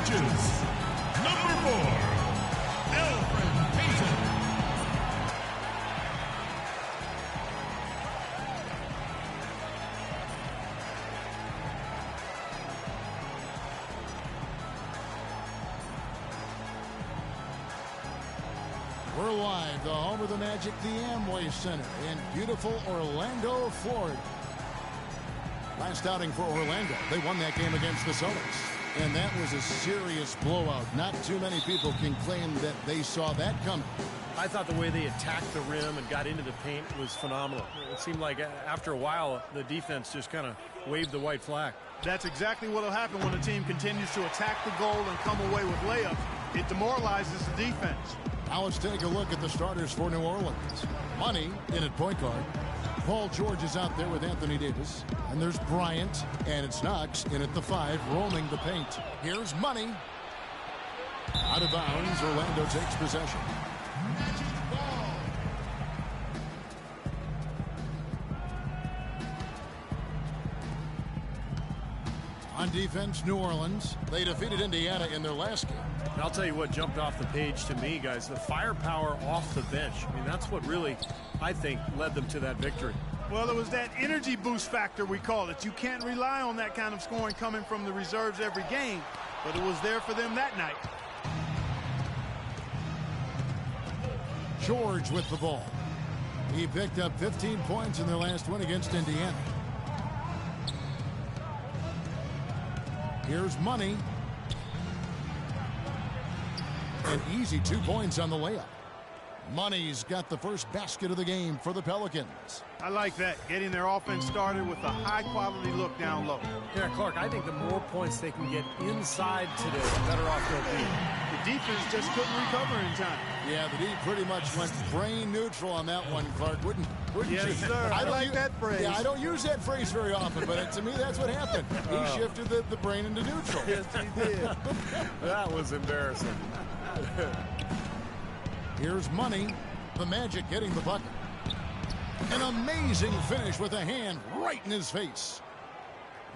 Coaches, number 4, Alfred Payton. We're live, the home of the Magic, the Amway Center in beautiful Orlando, Florida. Last outing for Orlando, they won that game against the Celtics. And that was a serious blowout. Not too many people can claim that they saw that coming. I thought the way they attacked the rim and got into the paint was phenomenal. It seemed like after a while, the defense just kind of waved the white flag. That's exactly what will happen when a team continues to attack the goal and come away with layups. It demoralizes the defense. Now let's take a look at the starters for New Orleans. Money in at point guard. Paul George is out there with Anthony Davis. And there's Bryant, and it's Knox in at the 5, roaming the paint. Here's Money. Out of bounds, Orlando takes possession. On defense, New Orleans. They defeated Indiana in their last game. And I'll tell you what jumped off the page to me, guys. The firepower off the bench. I mean, that's what really, I think, led them to that victory. Well, it was that energy boost factor, we call it. You can't rely on that kind of scoring coming from the reserves every game, but it was there for them that night. George with the ball. He picked up 15 points in their last win against Indiana. Here's Money. An easy 2 points on the layup. Money's got the first basket of the game for the Pelicans. I like that, getting their offense started with a high-quality look down low. Yeah, Clark, I think the more points they can get inside today, the better off they'll be. The defense just couldn't recover in time. Yeah, the D pretty much went brain neutral on that one, Clark. Wouldn't yes, you? Sir. I like that phrase. Yeah, I don't use that phrase very often, but to me, that's what happened. He shifted the brain into neutral. Yes, he did. That was embarrassing. Here's Money. The Magic getting the bucket. An amazing finish with a hand right in his face.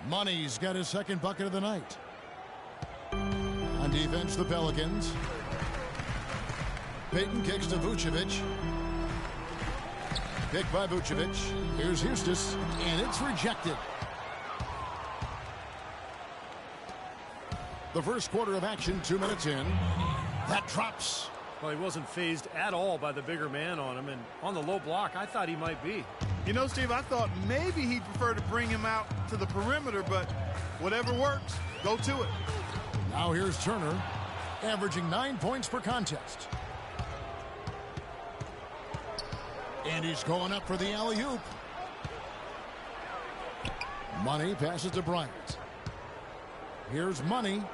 Money's got his second bucket of the night. On defense, the Pelicans. Payton kicks to Vucevic. Picked by Vucevic. Here's Eustace, and it's rejected. The first quarter of action, 2 minutes in. That drops. Well, he wasn't fazed at all by the bigger man on him, and on the low block, I thought he might be. You know, Steve, I thought maybe he'd prefer to bring him out to the perimeter, but whatever works, go to it. Now here's Turner, averaging 9 points per contest. And he's going up for the alley-oop. Money passes to Bryant. Here's Money.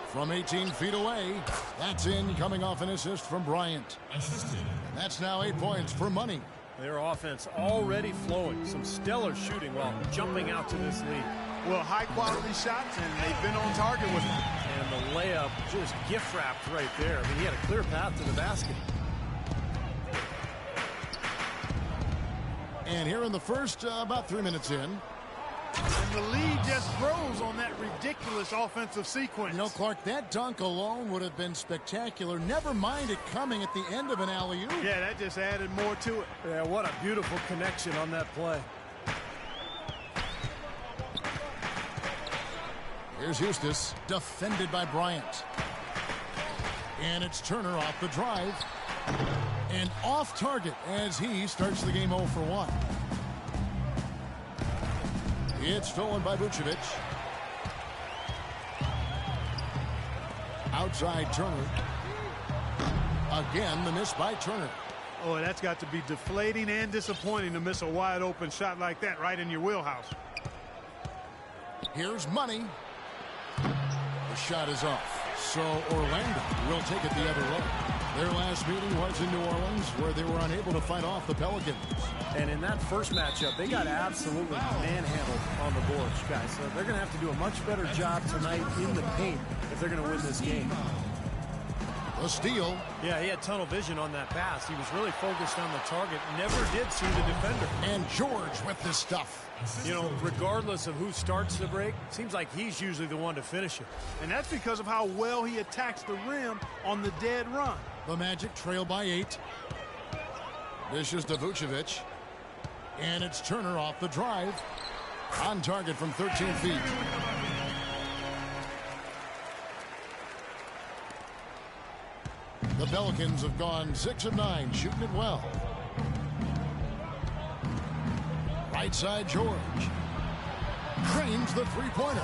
From 18 feet away, that's in, coming off an assist from Bryant. That's now 8 points for Money. Their offense already flowing. Some stellar shooting while jumping out to this lead. Well, high-quality shots, and they've been on target with them. And the layup just gift-wrapped right there. I mean, he had a clear path to the basket. And here in the first, about 3 minutes in. And the lead just grows on that ridiculous offensive sequence. You know, Clark, that dunk alone would have been spectacular. Never mind it coming at the end of an alley-oop. Yeah, that just added more to it. Yeah, what a beautiful connection on that play. Here's Eustace, defended by Bryant. And it's Turner off the drive. And off target as he starts the game 0 for 1. It's stolen by Vucevic. Outside Turner. Again, the miss by Turner. Oh, that's got to be deflating and disappointing to miss a wide open shot like that right in your wheelhouse. Here's Money. The shot is off. So Orlando will take it the other way. Their last meeting was in New Orleans, where they were unable to fight off the Pelicans. And in that first matchup, they got absolutely manhandled on the boards, guys. So they're going to have to do a much better job tonight in the paint if they're going to win this game. The steal. Yeah, he had tunnel vision on that pass. He was really focused on the target. Never did see the defender. And George with this stuff. You know, regardless of who starts the break, seems like he's usually the one to finish it. And that's because of how well he attacks the rim on the dead run. The Magic trail by 8. Dishes to Vucevic. And it's Turner off the drive. On target from 13 feet. The Pelicans have gone 6 of 9, shooting it well. Right side, George. Cranes the three-pointer.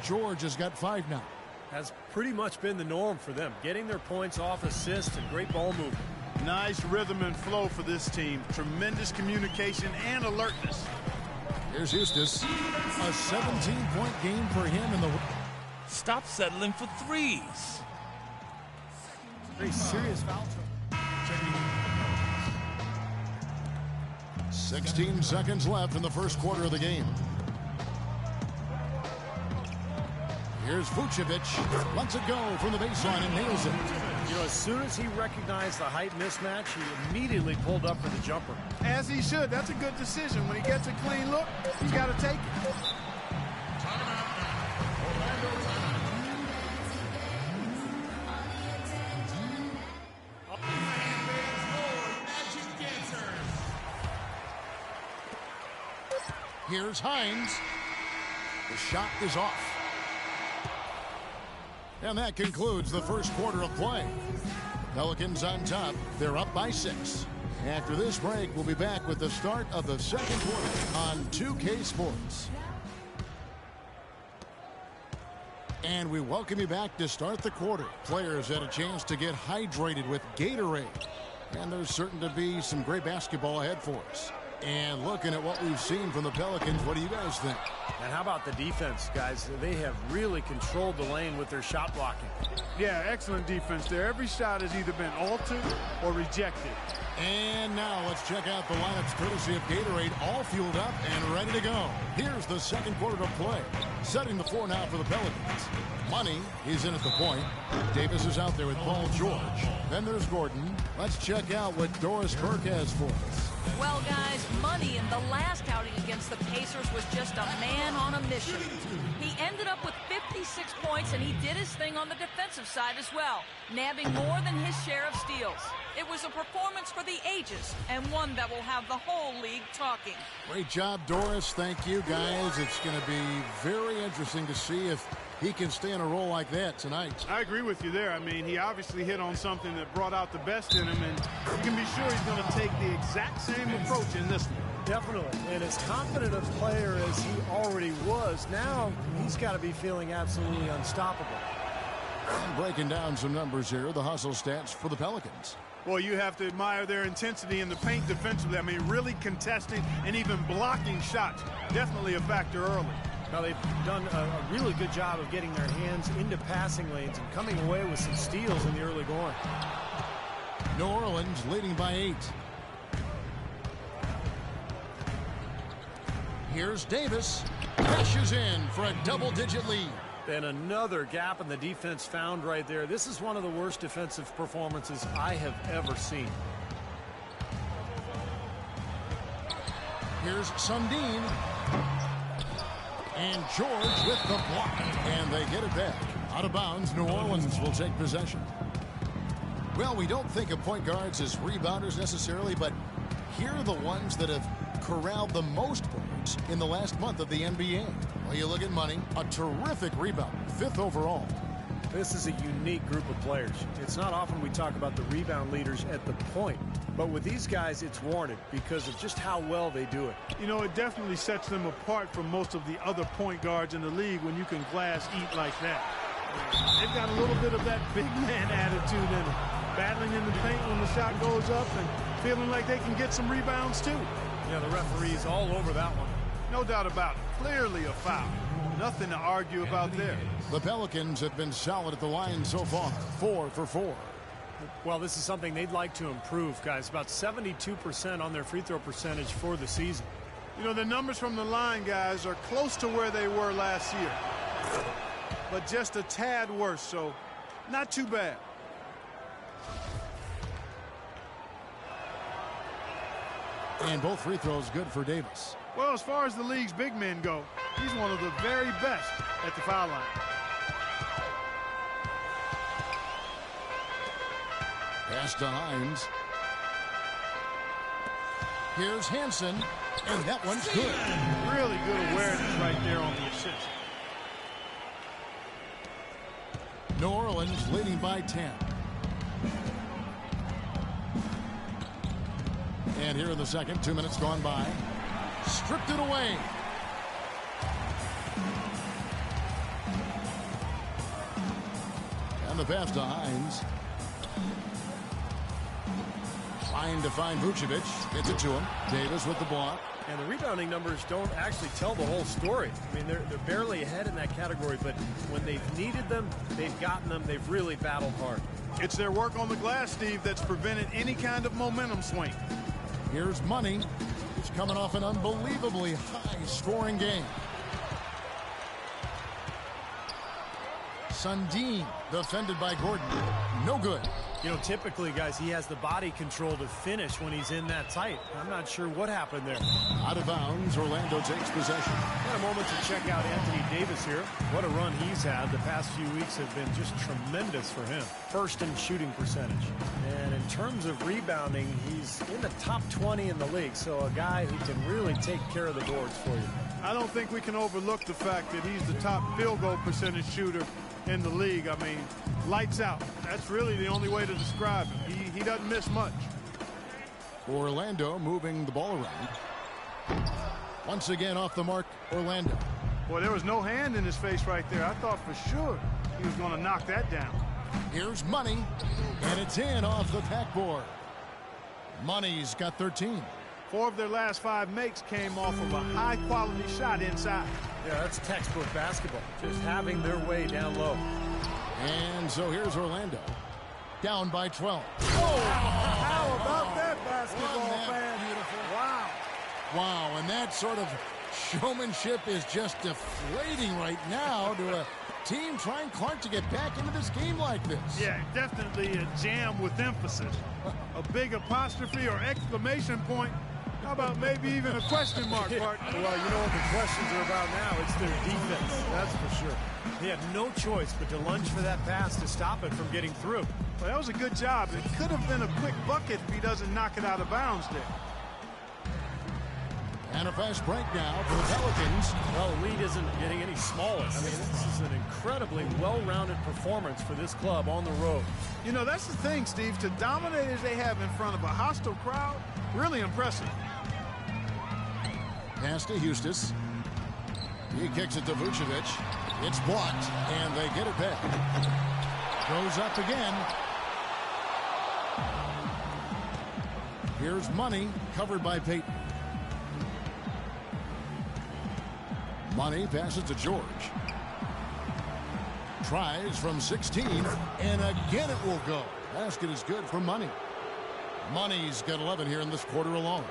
George has got 5 now. Has pretty much been the norm for them. Getting their points off assists and great ball movement. Nice rhythm and flow for this team. Tremendous communication and alertness. Here's Eustace. A 17-point game for him in the... Stop settling for threes. Very serious foul trouble. 16 seconds left in the first quarter of the game. Here's Vucevic. Lets it go from the baseline and nails it. You know, as soon as he recognized the height mismatch, he immediately pulled up for the jumper. As he should. That's a good decision. When he gets a clean look, he's got to take it. Here's Hines. The shot is off. And that concludes the first quarter of play. Pelicans on top. They're up by 6. After this break, we'll be back with the start of the second quarter on 2K Sports. And we welcome you back to start the quarter. Players had a chance to get hydrated with Gatorade. And there's certain to be some great basketball ahead for us. And looking at what we've seen from the Pelicans, what do you guys think? And how about the defense, guys? They have really controlled the lane with their shot blocking. Yeah, excellent defense there. Every shot has either been altered or rejected. And now let's check out the lineups courtesy of Gatorade, all fueled up and ready to go. Here's the second quarter to play. Setting the floor now for the Pelicans. Money, he's in at the point. Davis is out there with Paul George. Then there's Gordon. Let's check out what Doris Burke has for us. Well, guys, Money in the last outing against the Pacers was just a man on a mission. He ended up with 56 points, and he did his thing on the defensive side as well, nabbing more than his share of steals. It was a performance for the ages, and one that will have the whole league talking. Great job, Doris. Thank you, guys. It's going to be very interesting to see if he can stay in a role like that tonight. I agree with you there. I mean, he obviously hit on something that brought out the best in him, and you can be sure he's going to take the exact same approach in this one. Definitely. And as confident a player as he already was, now he's got to be feeling absolutely unstoppable. And breaking down some numbers here, the hustle stats for the Pelicans. Well, you have to admire their intensity in the paint defensively. I mean, really contesting and even blocking shots. Definitely a factor early. Now, they've done a really good job of getting their hands into passing lanes and coming away with some steals in the early going. New Orleans leading by 8. Here's Davis. Cashes in for a double-digit lead. And another gap in the defense found right there. This is one of the worst defensive performances I have ever seen. Here's Sundin. And George with the block. And they get it back. Out of bounds, New Orleans will take possession. Well, we don't think of point guards as rebounders necessarily, but here are the ones that have corralled the most points in the last month of the NBA. Well, you look at Money, a terrific rebounder, 5th overall. This is a unique group of players. It's not often we talk about the rebound leaders at the point, but with these guys, it's warranted because of just how well they do it. You know, it definitely sets them apart from most of the other point guards in the league when you can glass eat like that. They've got a little bit of that big man attitude in them, battling in the paint when the shot goes up and feeling like they can get some rebounds too. Yeah, the referee's all over that one. No doubt about it. Clearly a foul. Nothing to argue about there. The Pelicans have been solid at the line so far, 4 for 4. Well, this is something they'd like to improve, guys. About 72% on their free throw percentage for the season. You know, the numbers from the line, guys, are close to where they were last year. But just a tad worse, so not too bad. And both free throws good for Davis. Well, as far as the league's big men go, he's one of the very best at the foul line. Pass to Hines. Here's Hansen, and that one's good. Really good awareness right there on the assist. New Orleans leading by 10. And here in the second, 2 minutes gone by. Stripped it away. And the pass to Hines. Trying to find Vucevic. Gets it to him. Davis with the block. And the rebounding numbers don't actually tell the whole story. I mean, they're barely ahead in that category, but when they've needed them, they've gotten them. They've really battled hard. It's their work on the glass, Steve, that's prevented any kind of momentum swing. Here's Money. He's coming off an unbelievably high-scoring game. Sundin defended by Gordon. No good. You know, typically, guys, he has the body control to finish when he's in that tight. I'm not sure what happened there. Out of bounds, Orlando takes possession. Got a moment to check out Anthony Davis here. What a run he's had. The past few weeks have been just tremendous for him. First in shooting percentage. And in terms of rebounding, he's in the top 20 in the league. So a guy who can really take care of the boards for you. I don't think we can overlook the fact that he's the top field goal percentage shooter in the league. I mean, lights out. That's really the only way to describe him. He doesn't miss much. Orlando moving the ball around. Once again off the mark, Orlando. Boy, there was no hand in his face right there. I thought for sure he was going to knock that down. Here's Money, and it's in off the backboard. Money's got 13. 4 of their last 5 makes came off of a high-quality shot inside. Yeah, that's textbook basketball. Just having their way down low. And so here's Orlando. Down by 12. How about that basketball, fan? Beautiful. Wow. Wow, and that sort of showmanship is just deflating right now to a team trying Clark to get back into this game like this. Yeah, definitely a jam with emphasis. A big apostrophe or exclamation point. How about maybe even a question mark, partner? Well, you know what the questions are about now. It's their defense, that's for sure. He had no choice but to lunge for that pass to stop it from getting through. Well, that was a good job. It could have been a quick bucket if he doesn't knock it out of bounds there. And a fast break now for the Pelicans. Well, the lead isn't getting any smaller. I mean, this is an incredibly well-rounded performance for this club on the road. You know, that's the thing, Steve. To dominate as they have in front of a hostile crowd, really impressive. Pass to Eustis. He kicks it to Vucevic. It's blocked, and they get it back. Goes up again. Here's Money, covered by Payton. Money passes to George. Tries from 16, and again it will go. Basket is good for Money. Money's got 11 here in this quarter alone.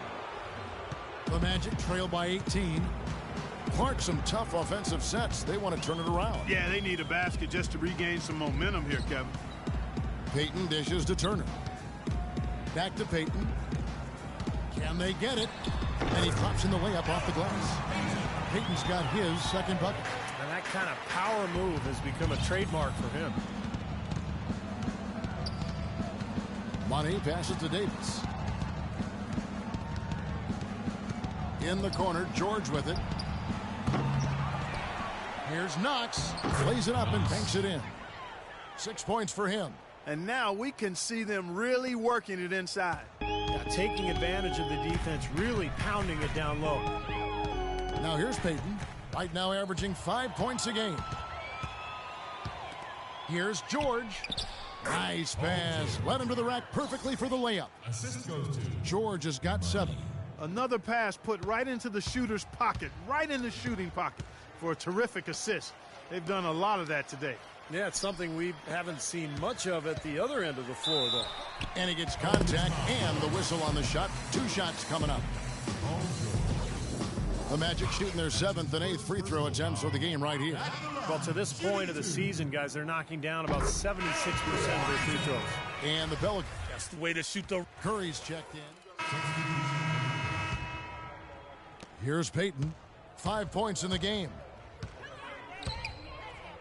The Magic trail by 18. Clark, some tough offensive sets. They want to turn it around. Yeah, they need a basket just to regain some momentum here, Kevin. Payton dishes to Turner. Back to Payton. Can they get it? And he drops in the layup off the glass. Payton's got his second bucket. And that kind of power move has become a trademark for him. Money passes to Davis. In the corner, George with it. Here's Knox. Lays it up and banks it in. 6 points for him. And now we can see them really working it inside. Yeah, taking advantage of the defense, really pounding it down low. Now here's Payton. Right now averaging 5 points a game. Here's George. Nice pass. Led him to the rack perfectly for the layup. Assist goes to George has got 7. Another pass put right into the shooter's pocket, right in the shooting pocket for a terrific assist. They've done a lot of that today. Yeah, it's something we haven't seen much of at the other end of the floor, though. And he gets contact and the whistle on the shot. 2 shots coming up. The Magic shooting their 7th and 8th free throw attempts for the game right here. Well, to this point of the season, guys, they're knocking down about 76% of their free throws. And the Pelicans. That's the way to shoot the... Curry's checked in. Here's Peyton. 5 points in the game.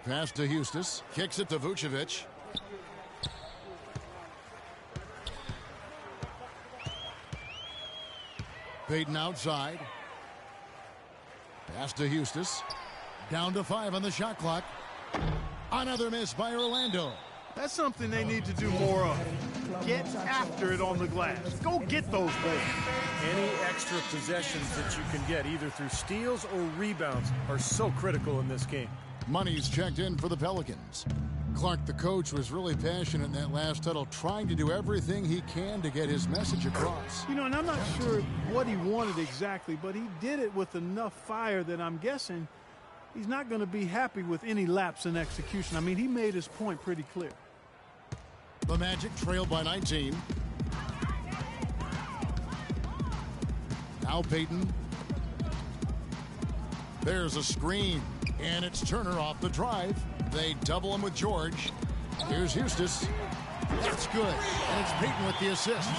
Pass to Eustace. Kicks it to Vucevic. Peyton outside. Pass to Eustace. Down to 5 on the shot clock. Another miss by Orlando. That's something they need to do more of. Get after it on the glass. Go get those balls. Any extra possessions that you can get, either through steals or rebounds, are so critical in this game. Money's checked in for the Pelicans. Clark, the coach, was really passionate in that last huddle, trying to do everything he can to get his message across. You know, and I'm not sure what he wanted exactly, but he did it with enough fire that I'm guessing he's not going to be happy with any lapse in execution. I mean, he made his point pretty clear. The Magic trailed by 19. Now Peyton. There's a screen, and it's Turner off the drive. They double him with George. Here's Eustace. That's good, and it's Peyton with the assist.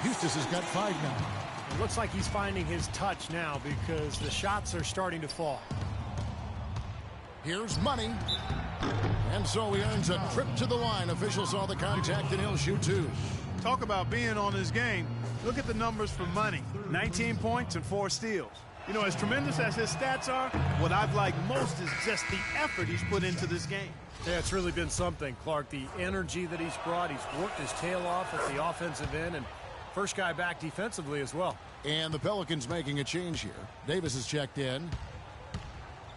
Eustace has got 5 now. It looks like he's finding his touch now because the shots are starting to fall. Here's Money. And so he earns a trip to the line. Officials saw the contact, and he'll shoot 2. Talk about being on his game. Look at the numbers for Money. 19 points and 4 steals. You know, as tremendous as his stats are, what I've liked most is just the effort he's put into this game. Yeah, it's really been something, Clark. The energy that he's brought. He's worked his tail off at the offensive end, and first guy back defensively as well. And the Pelicans making a change here. Davis is checked in.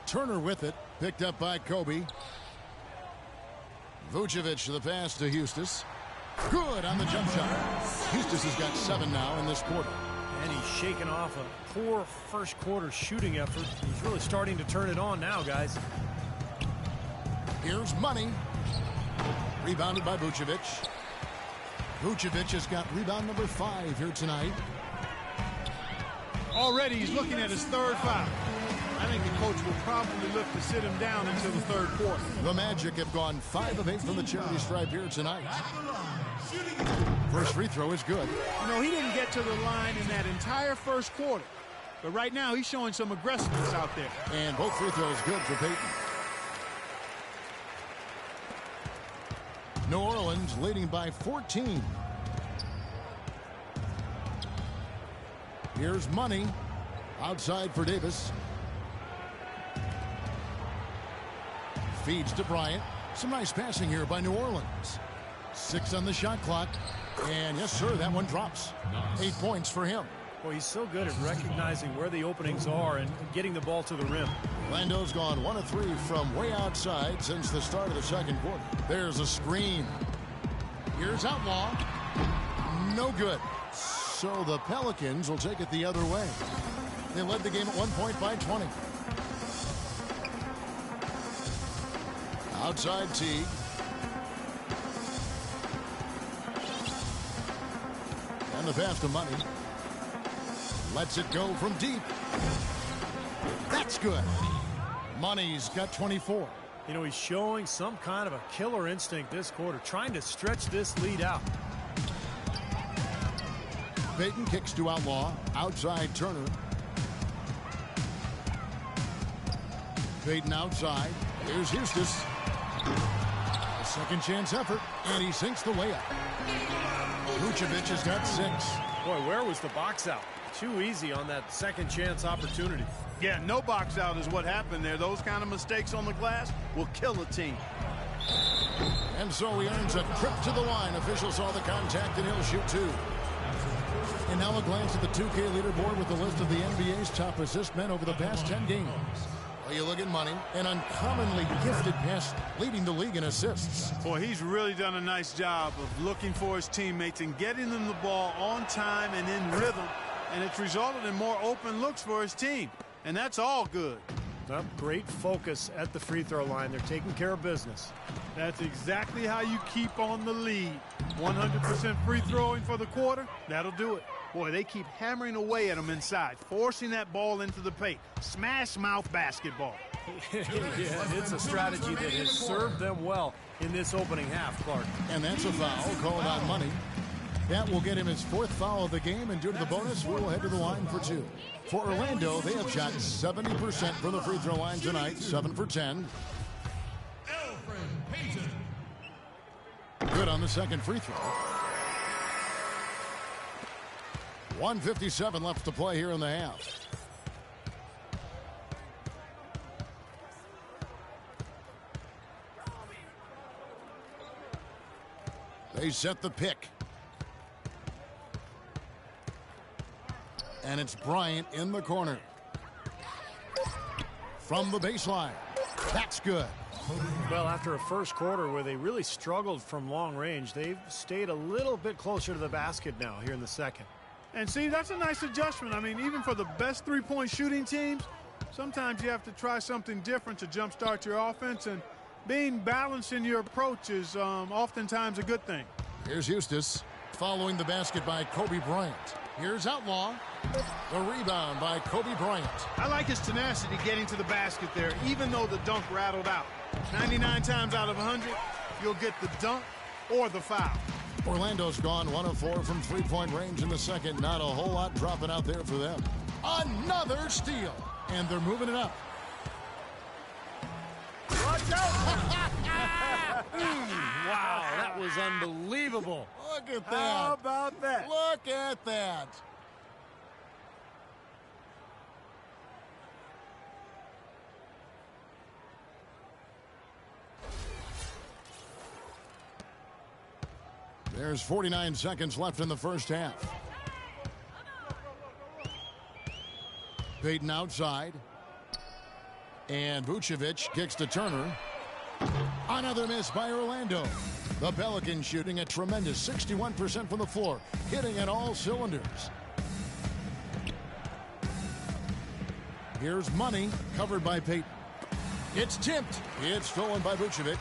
Turner with it. Picked up by Kobe. Vucevic to the pass to Eustace. Good on the jump shot. Eustace has got 7 now in this quarter. And he's shaken off a poor first quarter shooting effort. He's really starting to turn it on now, guys. Here's Money. Rebounded by Vucevic. Vucevic has got rebound number 5 here tonight. Already he's looking at his 3rd foul. I think the coach will probably look to sit him down until the 3rd quarter. The Magic have gone 5 of 8 from the charity stripe here tonight. First free throw is good. You know, he didn't get to the line in that entire first quarter. But right now, he's showing some aggressiveness out there. And both free throws good for Peyton. New Orleans leading by 14. Here's Money. Outside for Davis. Feeds to Bryant. Some nice passing here by New Orleans. 6 on the shot clock. And yes, sir, that one drops. 8 points for him. Well, he's so good at recognizing where the openings are and getting the ball to the rim. Orlando's gone 1 of 3 from way outside since the start of the second quarter. There's a screen. Here's Outlaw. No good. So the Pelicans will take it the other way. They led the game at 1 point by 20. Outside Teague. And the pass to Money. Lets it go from deep. That's good. Money's got 24. You know, he's showing some kind of a killer instinct this quarter, trying to stretch this lead out. Peyton kicks to Outlaw. Outside Turner. Peyton outside. Here's Eustace. A second chance effort, and he sinks the layup. Vucevic has got 6. Boy, where was the box out? Too easy on that second chance opportunity. Yeah, no box out is what happened there. Those kind of mistakes on the glass will kill a team. And so he earns a trip to the line. Officials saw the contact, and he'll shoot 2. And now a glance at the 2K leaderboard with a list of the NBA's top assist men over the past 10 games. Well, you look at Money, an uncommonly gifted passer, leading the league in assists. Boy, he's really done a nice job of looking for his teammates and getting them the ball on time and in rhythm. And it's resulted in more open looks for his team. And that's all good. Well, great focus at the free throw line. They're taking care of business. That's exactly how you keep on the lead. 100% free throwing for the quarter, that'll do it. Boy, they keep hammering away at them inside, forcing that ball into the paint. Smash mouth basketball. Yeah, it's a strategy that has served them well in this opening half, Clark. And that's a foul called on Money. That will get him his 4th foul of the game, and due to the bonus, we'll head to the line for 2. For Orlando, they have shot 70% from the free throw line tonight, 7 for 10. Good on the second free throw. 1:57 left to play here in the half. They set the pick. And it's Bryant in the corner. From the baseline. That's good. Well, after a first quarter where they really struggled from long range, they've stayed a little bit closer to the basket now here in the second. And see, that's a nice adjustment. I mean, even for the best three-point shooting teams, sometimes you have to try something different to jumpstart your offense, and being balanced in your approach is oftentimes a good thing. Here's Eustace following the basket by Kobe Bryant. Here's Outlaw. The rebound by Kobe Bryant. I like his tenacity getting to the basket there, even though the dunk rattled out. 99 times out of 100, you'll get the dunk or the foul. Orlando's gone 1 of 4 from three-point range in the second. Not a whole lot dropping out there for them. Another steal. And they're moving it up. Watch out! Wow, that was unbelievable. Look at that. How about that? Look at that. There's 49 seconds left in the first half. Payton outside. And Vucevic kicks to Turner. Another miss by Orlando. The Pelicans shooting a tremendous 61% from the floor, hitting at all cylinders. Here's Money, covered by Payton. It's tipped. It's stolen by Vucevic.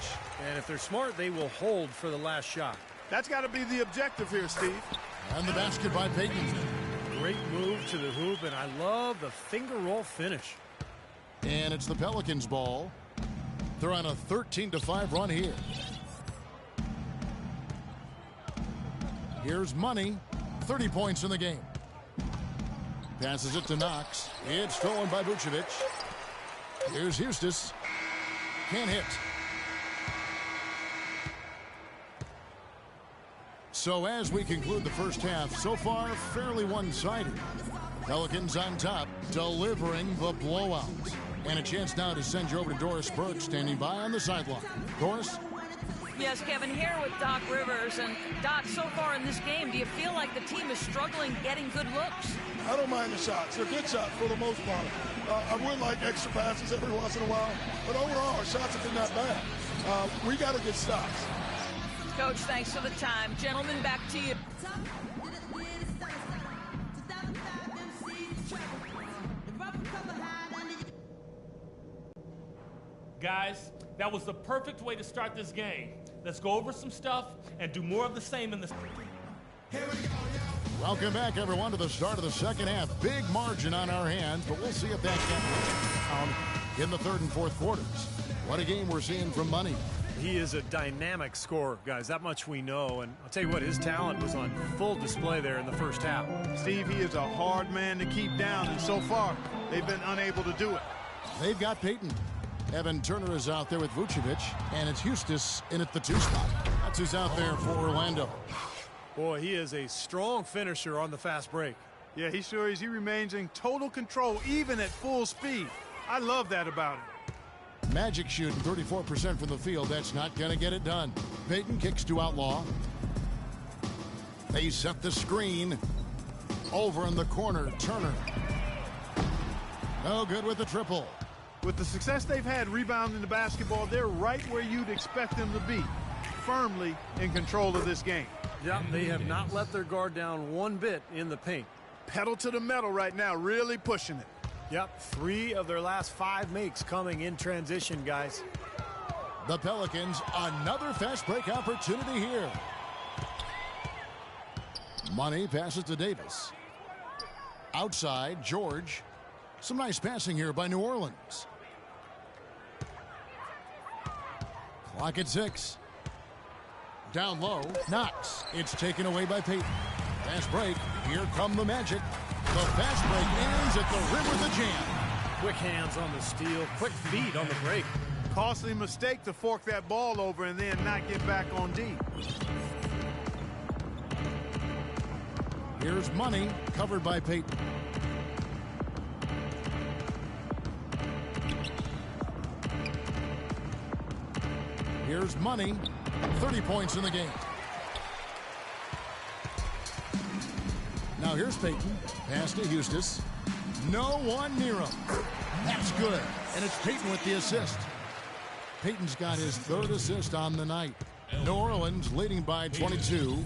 And if they're smart, they will hold for the last shot. That's got to be the objective here, Steve. And the basket by Payton. Great move to the hoop, and I love the finger roll finish. And it's the Pelicans' ball. They're on a 13-5 run here. Here's Money. 30 points in the game. Passes it to Knox. It's stolen by Vucevic. Here's Eustace. Can't hit. So as we conclude the first half, so far fairly one-sided. Pelicans on top, delivering the blowout. And a chance now to send you over to Doris Burke, standing by on the sideline. Doris? Yes, Kevin, here with Doc Rivers. And Doc, so far in this game, do you feel like the team is struggling getting good looks? I don't mind the shots. They're good shots for the most part. I would like extra passes every once in a while, but overall, our shots have been not bad. We got to get stops. Coach, thanks for the time. Gentlemen, back to you. Guys, that was the perfect way to start this game. Let's go over some stuff and do more of the same in the... Welcome back, everyone, to the start of the second half. Big margin on our hands, but we'll see if that can be in the third and fourth quarters. What a game we're seeing from Money. He is a dynamic scorer, guys. That much we know. And I'll tell you what, his talent was on full display there in the first half. Steve, he is a hard man to keep down, and so far, they've been unable to do it. They've got Payton. Evan Turner is out there with Vucevic, and it's Eustace in at the 2 spot. That's who's out there for Orlando. Boy, he is a strong finisher on the fast break. Yeah, he sure is. He remains in total control, even at full speed. I love that about him. Magic shooting 34% from the field. That's not going to get it done. Payton kicks to Outlaw. They set the screen. Over in the corner, Turner. No good with the triple. With the success they've had rebounding the basketball, they're right where you'd expect them to be, firmly in control of this game. Yeah, they have not let their guard down one bit in the paint. Pedal to the metal right now, really pushing it. Yep, 3 of their last 5 makes coming in transition, guys. The Pelicans, another fast break opportunity here. Money passes to Davis. Outside, George. Some nice passing here by New Orleans. Clock at 6. down low. Knox. It's taken away by Payton. Fast break. Here come the Magic. The fast break ends at the rim with the jam. Quick hands on the steal. Quick feet on the break. Costly mistake to fork that ball over and then not get back on D. Here's Money, covered by Payton. Here's Money, 30 points in the game. Now here's Payton, pass to Eustace. No one near him. That's good, and it's Payton with the assist. Payton's got his third assist on the night. New Orleans leading by 22.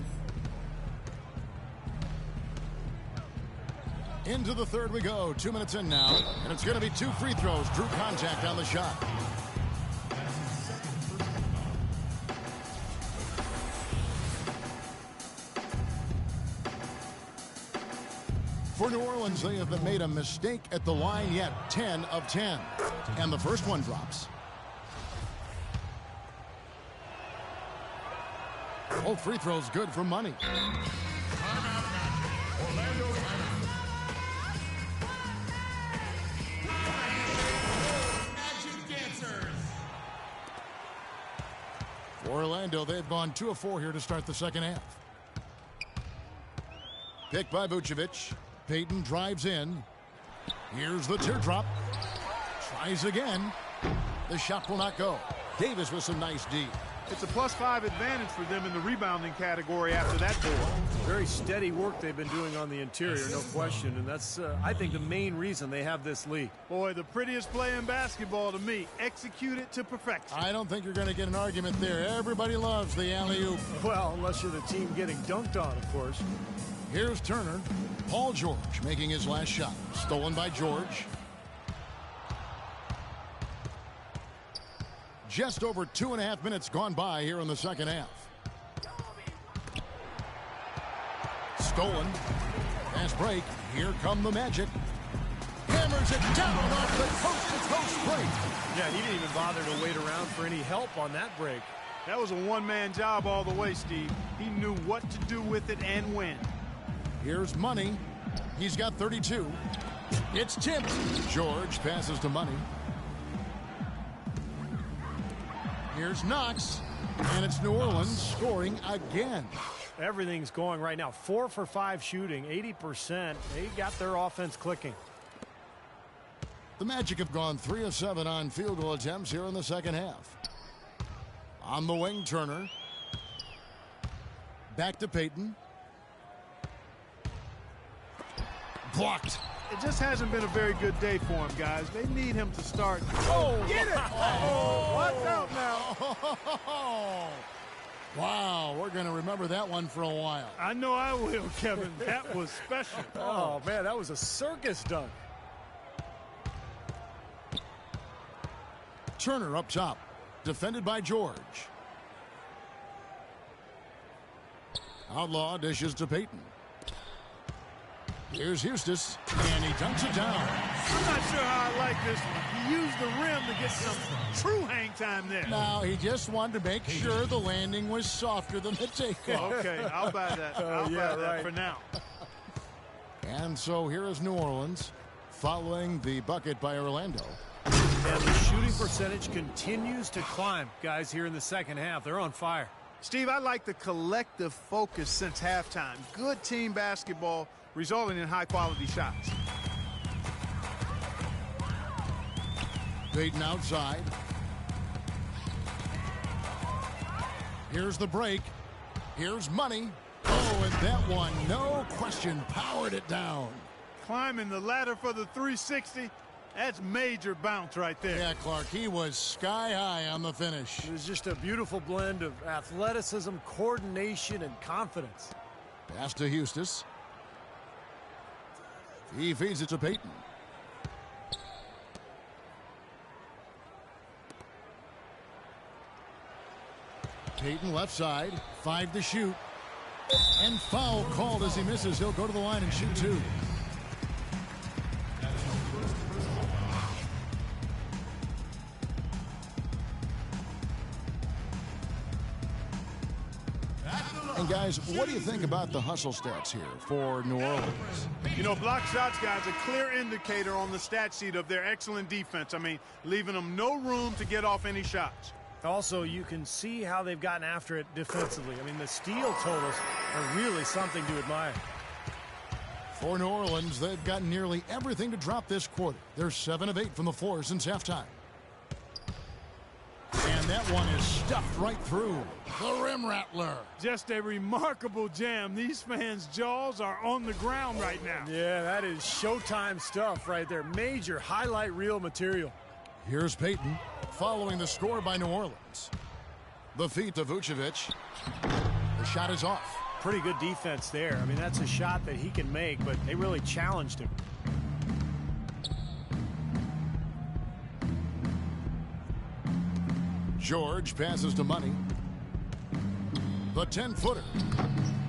Into the third we go. 2 minutes in now. And it's going to be 2 free throws. Drew contact on the shot. For New Orleans, they have made a mistake at the line yet. 10 of 10. And the first one drops. Both free throws good for Money. Orlando Magic Dancers. For Orlando, they've gone 2 of 4 here to start the second half. Picked by Vucevic. Payton drives in. Here's the teardrop. Tries again. The shot will not go. Davis with some nice D. It's a +5 advantage for them in the rebounding category after that board. Very steady work they've been doing on the interior, no question. And that's, I think, the main reason they have this lead. Boy, the prettiest play in basketball to me. Execute it to perfection. I don't think you're going to get an argument there. Everybody loves the alley-oop. Well, unless you're the team getting dunked on, of course. Here's Turner. Paul George making his last shot. Stolen by George. Just over 2.5 minutes gone by here in the second half. Stolen. Fast break. Here come the Magic. Hammers it down off the coast-to-coast break. Yeah, he didn't even bother to wait around for any help on that break. That was a one-man job all the way, Steve. He knew what to do with it and when. Here's Money. He's got 32. It's tipped. George passes to Money. Here's Knox. And it's New Orleans scoring again. Everything's going right now. 4 for 5 shooting, 80%. They got their offense clicking. The Magic have gone 3 of 7 on field goal attempts here in the second half. On the wing, Turner. Back to Payton. Blocked. It just hasn't been a very good day for him, guys. They need him to start. Oh, get it! Oh, watch out now. Wow, we're going to remember that one for a while. I know I will, Kevin. That was special. Oh, man, that was a circus dunk. Turner up top. Defended by George. Outlaw dishes to Payton. Here's Eustace, and he dunks it down. I'm not sure how I like this one. He used the rim to get some true hang time there. Now, he just wanted to make sure the landing was softer than the takeoff. Okay, I'll buy that. I'll buy that for now. And so here is New Orleans following the bucket by Orlando. And the shooting percentage continues to climb, guys, here in the second half. They're on fire. Steve, I like the collective focus since halftime. Good team basketball resulting in high-quality shots. Payton outside. Here's the break. Here's Money. Oh, and that one, no question, powered it down. Climbing the ladder for the 360. That's major bounce right there. Yeah, Clark, he was sky high on the finish. It was just a beautiful blend of athleticism, coordination, and confidence. Pass to Eustace. He feeds it to Payton. Payton left side, 5 to shoot. And foul called as he misses. He'll go to the line and shoot 2. Guys, what do you think about the hustle stats here for New Orleans? You know, block shots, guys, a clear indicator on the stat sheet of their excellent defense. I mean, leaving them no room to get off any shots. Also, you can see how they've gotten after it defensively. I mean, the steal totals are really something to admire. For New Orleans, they've got nearly everything to drop this quarter. They're 7 of 8 from the floor since halftime. And that one is stuffed right through. The rim rattler. Just a remarkable jam. These fans' jaws are on the ground right now. Yeah, that is Showtime stuff right there. Major highlight reel material. Here's Payton following the score by New Orleans. The feet to Vucevic. The shot is off. Pretty good defense there. I mean, that's a shot that he can make, but they really challenged him. George passes to Money. The 10-footer.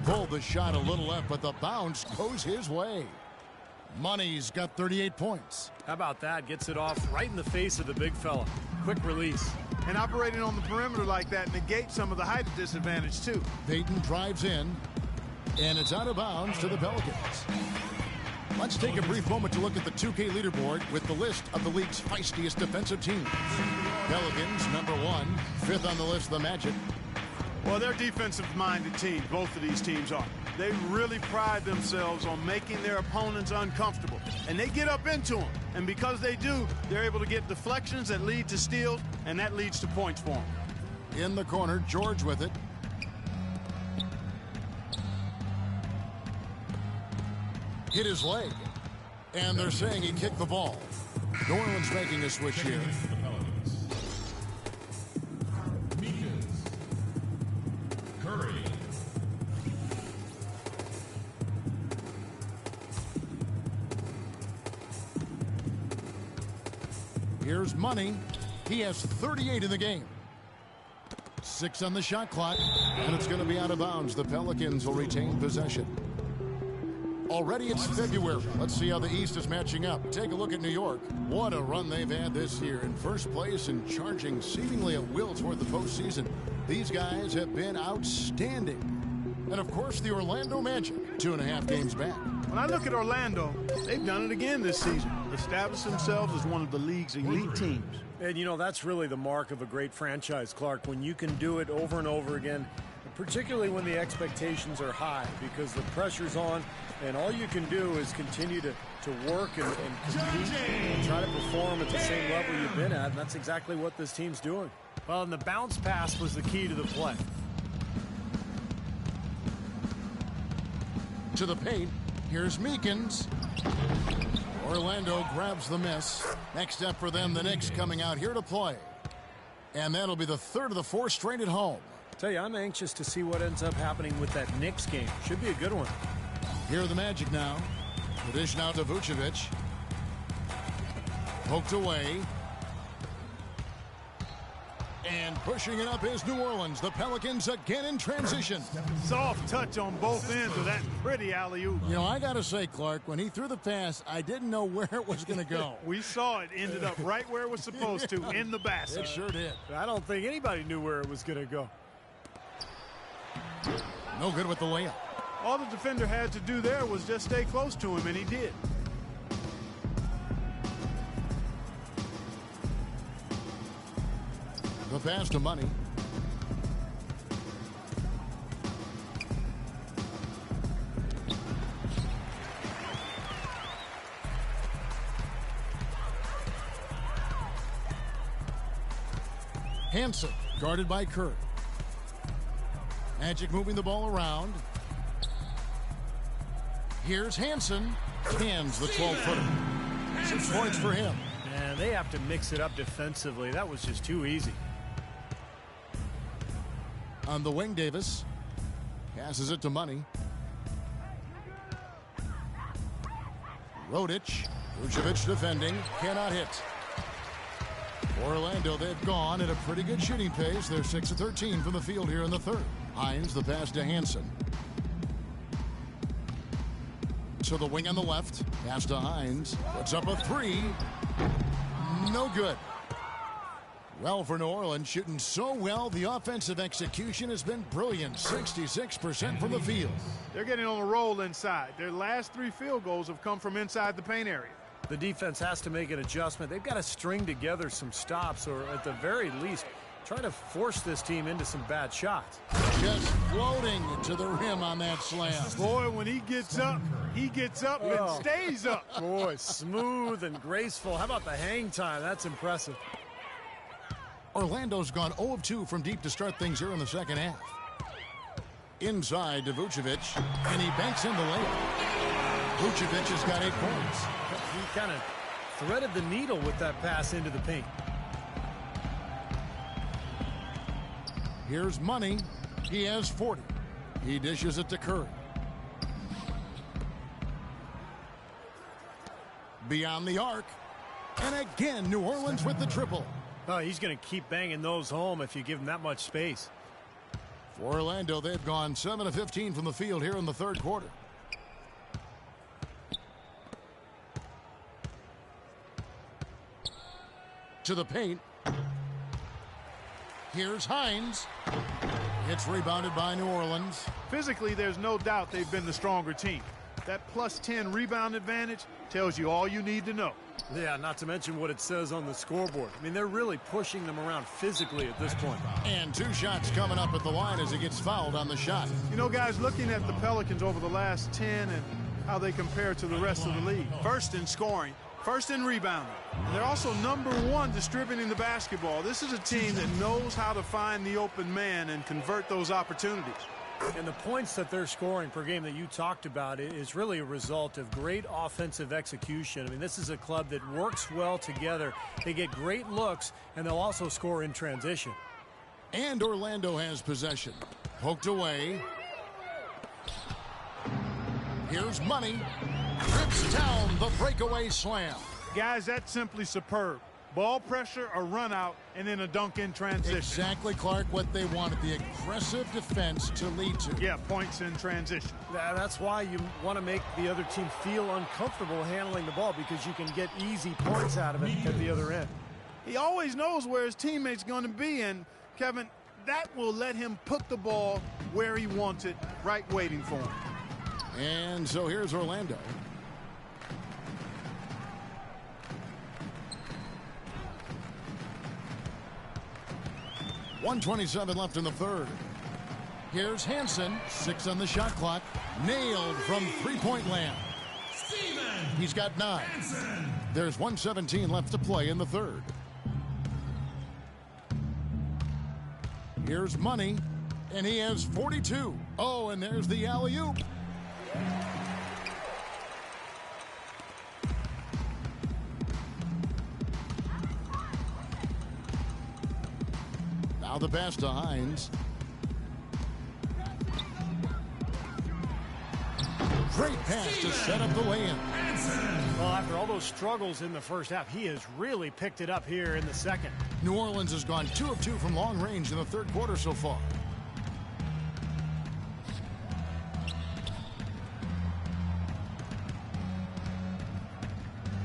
Pulled the shot a little left, but the bounce goes his way. Money's got 38 points. How about that? Gets it off right in the face of the big fella. Quick release. And operating on the perimeter like that negates some of the height disadvantage, too. Payton drives in, and it's out of bounds to the Pelicans. Let's take a brief moment to look at the 2K leaderboard with the list of the league's feistiest defensive teams. Pelicans, number 1. 5th on the list, the Magic. Well, they're defensive-minded teams, both of these teams are. They really pride themselves on making their opponents uncomfortable. And they get up into them. And because they do, they're able to get deflections that lead to steals, and that leads to points for them. In the corner, George with it. Hit his leg. And they're saying he kicked the ball. New Orleans making a switch here. Here's Money. He has 38 in the game. 6 on the shot clock, and it's going to be out of bounds. The Pelicans will retain possession. Already it's February. Let's see how the East is matching up. Take a look at New York. What a run they've had this year. In first place and charging seemingly a will toward the postseason. These guys have been outstanding. And, of course, the Orlando Magic, 2.5 games back. When I look at Orlando, they've done it again this season. Established themselves as one of the league's elite teams. And, you know, that's really the mark of a great franchise, Clark, when you can do it over and over again, particularly when the expectations are high because the pressure's on, and all you can do is continue to work and compete and try to perform at the same level you've been at, and that's exactly what this team's doing. Well, and the bounce pass was the key to the play. To the paint. Here's Meekins. Orlando grabs the miss. Next step for them, the Knicks coming out here to play. And that'll be the 3rd of the 4 straight at home. Tell you, I'm anxious to see what ends up happening with that Knicks game. Should be a good one. Here are the Magic now. The dish now to Vucevic. Poked away. And pushing it up is New Orleans. The Pelicans again in transition. Soft touch on both ends of that pretty alley-oop. You know, I got to say, Clark, when he threw the pass, I didn't know where it was going to go. We saw it ended up right where it was supposed to, in the basket. It sure did. I don't think anybody knew where it was going to go. No good with the layup. All the defender had to do there was just stay close to him, and he did. The pass to Money. Hansen, guarded by Curry. Magic moving the ball around. Here's Hansen. Cans the 12-footer. 6 points for him. And they have to mix it up defensively. That was just too easy. On the wing, Davis. Passes it to Money. Rodic. Vucevic defending. Cannot hit. Orlando, they've gone at a pretty good shooting pace. They're 6 of 13 from the field here in the 3rd. Hines, the pass to Hansen. To the wing on the left. Pass to Hines. Puts up a 3. No good. Well, for New Orleans, shooting so well, the offensive execution has been brilliant. 66% from the field. They're getting on a roll inside. Their last 3 field goals have come from inside the paint area. The defense has to make an adjustment. They've got to string together some stops, or at the very least, try to force this team into some bad shots. Just floating to the rim on that slam. Boy, when he gets up and stays up. Boy, smooth and graceful. How about the hang time? That's impressive. Orlando's gone 0 of 2 from deep to start things here in the second half. Inside to Vucevic, and he banks in the layup. Vucevic has got 8 points. He kind of threaded the needle with that pass into the paint. Here's Money. He has 40. He dishes it to Curry. Beyond the arc. And again, New Orleans with the triple. Oh, he's going to keep banging those home if you give him that much space. For Orlando, they've gone 7 of 15 from the field here in the third quarter. To the paint. Here's Hines. It's rebounded by New Orleans. Physically, there's no doubt they've been the stronger team. That plus 10 rebound advantage tells you all you need to know. Yeah, not to mention what it says on the scoreboard. I mean, they're really pushing them around physically at this point. And 2 shots coming up at the line as he gets fouled on the shot. You know, guys, looking at the Pelicans over the last 10 and how they compare to the rest of the league. First in scoring, first in rebounding. And they're also #1 distributing the basketball. This is a team that knows how to find the open man and convert those opportunities. And the points that they're scoring per game that you talked about is really a result of great offensive execution. I mean, this is a club that works well together. They get great looks, and they'll also score in transition. And Orlando has possession. Poked away. Here's Money. Trips down the breakaway slam. Guys, that's simply superb. Ball pressure, a run out, and then a dunk in transition. Exactly, Clark, what they wanted, the aggressive defense to lead to. Yeah, points in transition. That's why you want to make the other team feel uncomfortable handling the ball, because you can get easy points out of it at the other end. He always knows where his teammate's going to be, and, Kevin, that will let him put the ball where he wants it, right waiting for him. And so here's Orlando. .127 left in the third. Here's Hansen, 6 on the shot clock. Nailed from three-point land. He's got 9. There's 1:17 left to play in the third. Here's Money, and he has 42. Oh, and there's the alley-oop. Now the pass to Hines. Great pass to set up the lay-in. Well, after all those struggles in the first half, he has really picked it up here in the second. New Orleans has gone 2 of 2 from long range in the third quarter so far.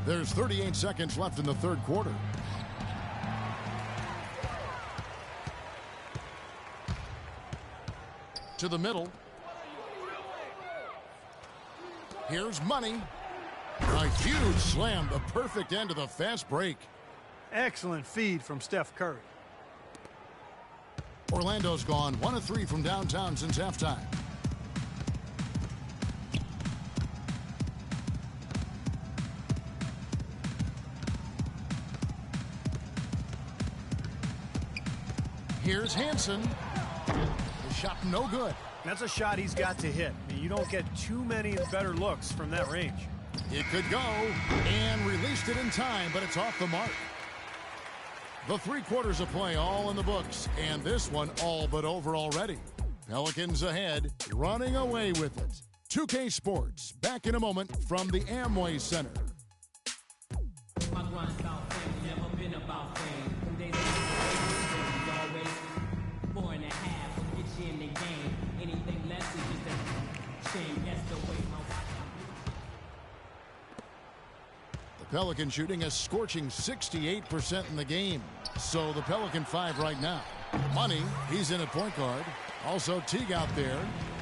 There's 38 seconds left in the third quarter. To the middle. Here's Money. A huge slam, the perfect end of the fast break. Excellent feed from Steph Curry. Orlando's gone 1 of 3 from downtown since halftime. Here's Hansen. The shot no good. That's a shot he's got to hit. I mean, you don't get too many better looks from that range. It could go, and released it in time, but it's off the mark. The 3 quarters of play all in the books, and this one all but over already. Pelicans ahead, running away with it. 2K Sports, back in a moment from the Amway Center. My grind's about fame, never been about fame. From days always 4.5 will get you in the game. Anything less is just a shame. That's the way my The Pelican shooting a scorching 68% in the game. So the Pelican 5 right now. Money, he's in at point guard. Also Teague out there.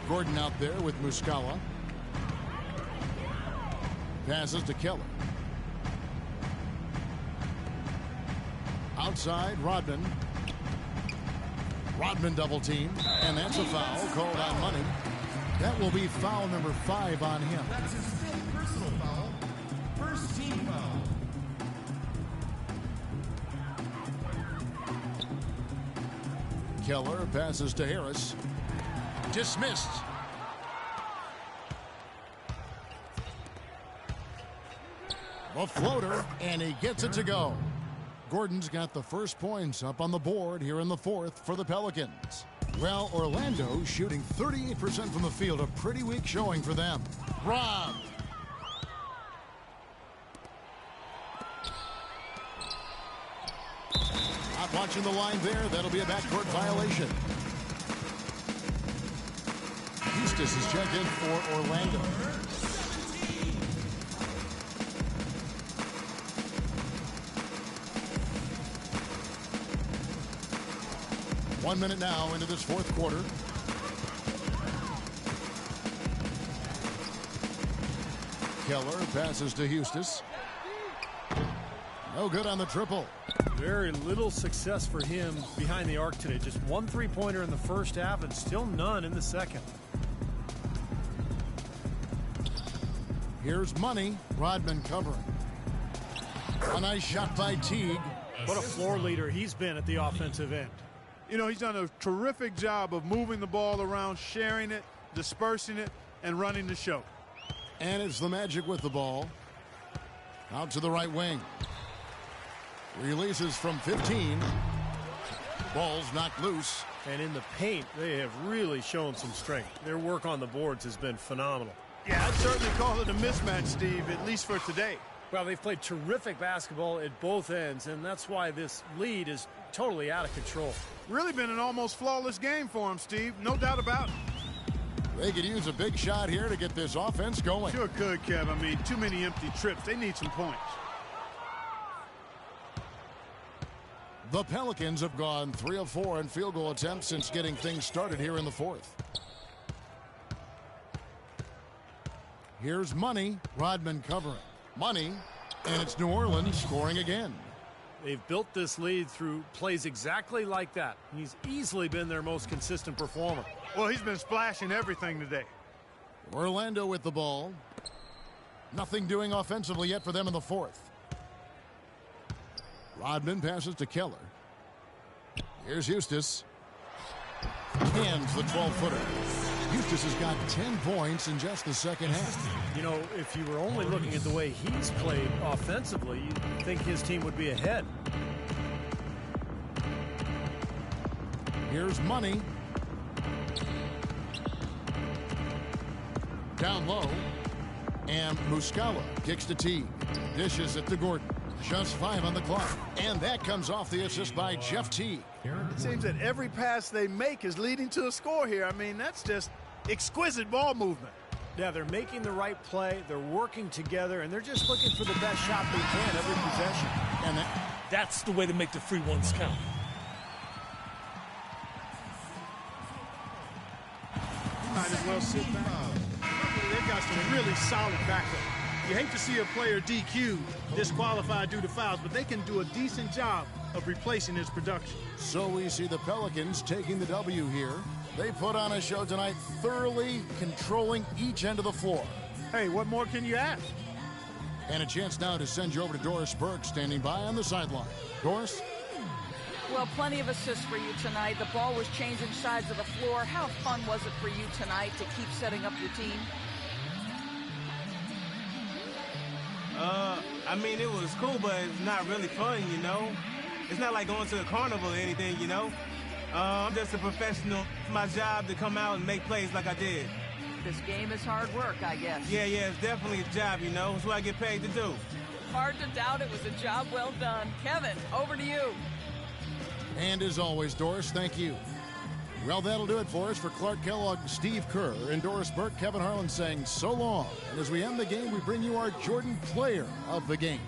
Gordon out there with Muscala. Passes to Keller. Outside, Rodman. Rodman double team. And that's a foul called on Money. That will be foul number 5 on him. That's his 5th personal foul. First team foul. Keller passes to Harris. Dismissed. A floater, and he gets it to go. Gordon's got the first points up on the board here in the 4th for the Pelicans. Well, Orlando shooting 38% from the field, a pretty weak showing for them. Rob. Not watching the line there. That'll be a backcourt violation. Eustace is checked in for Orlando. 1 minute now into this 4th quarter. Keller passes to Eustace. No good on the triple. Very little success for him behind the arc today. Just 1 3-pointer in the first half and still none in the second. Here's Money. Rodman covering. A nice shot by Teague. What a floor leader he's been at the offensive end. You know, he's done a terrific job of moving the ball around, sharing it, dispersing it, and running the show. And it's the Magic with the ball. Out to the right wing. Releases from 15. Ball's knocked loose. And in the paint, they have really shown some strength. Their work on the boards has been phenomenal. Yeah, I'd certainly call it a mismatch, Steve, at least for today. Well, they've played terrific basketball at both ends, and that's why this lead is totally out of control. Really been an almost flawless game for him, Steve. No doubt about it. They could use a big shot here to get this offense going. Sure could, Kev. I mean, too many empty trips. They need some points. The Pelicans have gone 3 of 4 in field goal attempts since getting things started here in the 4th. Here's Money. Rodman covering. Money, and it's New Orleans scoring again. They've built this lead through plays exactly like that. He's easily been their most consistent performer. Well, he's been splashing everything today. Orlando with the ball. Nothing doing offensively yet for them in the 4th. Rodman passes to Keller. Here's Eustace. Cans the 12-footer. Eustace has got 10 points in just the second half. You know, if you were only looking at the way he's played offensively, you'd think his team would be ahead. Here's Money. Down low. And Muscala kicks to Teague. Dishes it to Gordon. Just 5 on the clock. And that comes off the assist by Jeff Teague. It seems that every pass they make is leading to a score here. I mean, that's just exquisite ball movement. Yeah, they're making the right play. They're working together, and they're just looking for the best shot they can every possession. And That's the way to make the free ones count. Might as well sit back. They've got some really solid backup. You hate to see a player DQ'd, disqualified due to fouls, but they can do a decent job of replacing his production. so we see the Pelicans taking the W here. They put on a show tonight, thoroughly controlling each end of the floor. Hey, what more can you ask? And a chance now to send you over to Doris Burke, standing by on the sideline. Doris? Well, plenty of assists for you tonight. The ball was changing sides of the floor. How fun was it for you tonight to keep setting up your team? I mean, it was cool, but it's not really fun, you know? It's not like going to a carnival or anything, you know? I'm just a professional. It's my job to come out and make plays like I did. This game is hard work, I guess. Yeah, it's definitely a job, you know? It's what I get paid to do. Hard to doubt it was a job well done. Kevin, over to you. And as always, Doris, thank you. Well, that'll do it for us. For Clark Kellogg, Steve Kerr, and Doris Burke, Kevin Harlan saying so long. And as we end the game, we bring you our Jordan Player of the Game.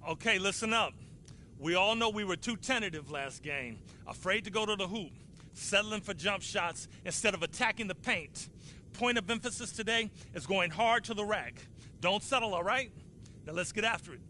Okay, listen up. We all know we were too tentative last game, afraid to go to the hoop, settling for jump shots instead of attacking the paint. Point of emphasis today is going hard to the rack. Don't settle, all right? Now let's get after it.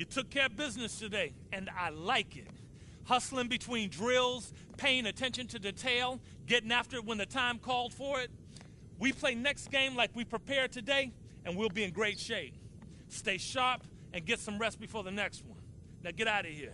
took care of business today, and I like it. Hustling between drills, paying attention to detail, getting after it when the time called for it. We play next game like we prepared today, and we'll be in great shape. Stay sharp and get some rest before the next one. Now get out of here.